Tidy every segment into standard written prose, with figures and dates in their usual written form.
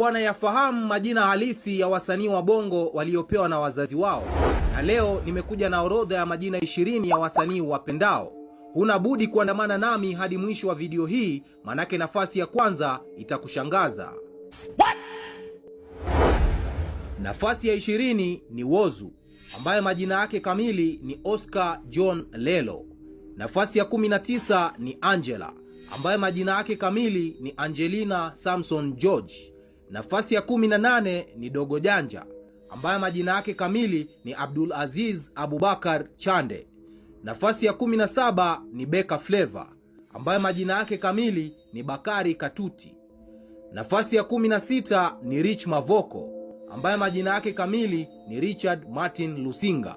bwana, yafahamu majina halisi ya wasanii wa Bongo waliopewa na wazazi wao. Na leo nimekuja na orodha ya majina 20 ya wasanii wapendao. Huna budi kuandamana nami hadi mwisho wa video hii, manake nafasi ya kwanza itakushangaza. What? Nafasi ya 20 ni Whozu, ambaye majina yake kamili ni Oscar John Lelo. Nafasi ya 19 ni Angela, ambaye majina yake kamili ni Angelina Samson George. Nafasi ya 18 ni Dogo Janja, ambaye majina yake kamili ni Abdul Aziz Abubakar Chande. Nafasi ya 17 ni Beka Flavor, ambaye majina yake kamili ni Bakari Katuti. Nafasi ya 16 ni Rich Mavoko, ambaye majina yake kamili ni Richard Martin Lusinga.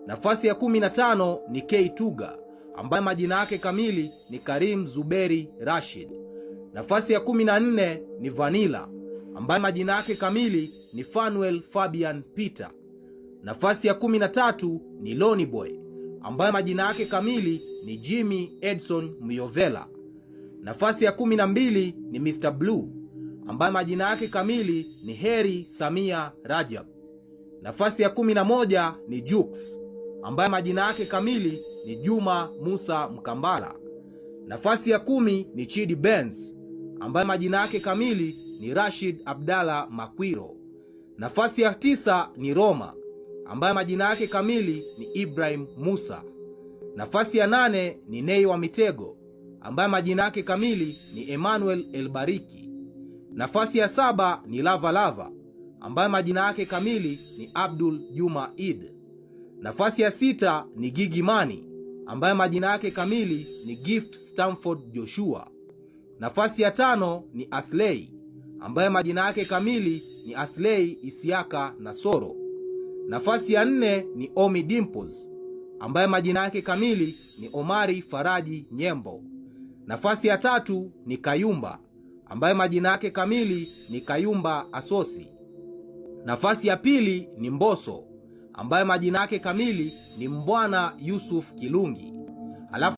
Nafasi ya 15 ni K Tuga, ambaye majina yake kamili ni Karim Zuberi Rashid. Nafasi ya 14 ni Vanilla, ambaye majina yake kamili ni Fanuel Fabian Peter. Nafasi ya 13 ni Loni Boy, ambaye majina yake kamili ni Jimmy Edson Myovela. Nafasi ya 12 ni Mr. Blue, ambaye majina yake kamili ni Heri Samia Rajab. Nafasi ya 11 ni Jux, ambaye majina yake kamili ni Juma Musa Mkambala. Nafasi ya 10 ni Chidi Benz, ambaye majina yake kamili ni Rashid Abdalla Makwiro. Nafasi ya 9 ni Roma, ambaye majina yake kamili ni Ibrahim Musa. Nafasi ya 8 ni Nay wa Mitego, ambaye majina yake kamili ni Emmanuel Elbariki. Nafasi ya 7 ni Lava Lava, ambaye majina yake kamili ni Abdul Juma Eid. Nafasi ya 6 ni Gigy Money, ambaye majina yake kamili ni Gift Stamford Joshua. Nafasi ya 5 ni Aslay, ambaye majina yake kamili ni Aslay Isiaka Nasoro. Nafasi ya 4 ni Ommy Dimpoz, ambaye majina yake kamili ni Omari Faraji Nyembo. Nafasi ya 3 ni Kayumba, ambaye majina yake kamili ni Kayumba Asosi. Nafasi ya 2 ni Mbosso, ambaye majina yake kamili ni Mbwana Yusuf Kilungi. Alafu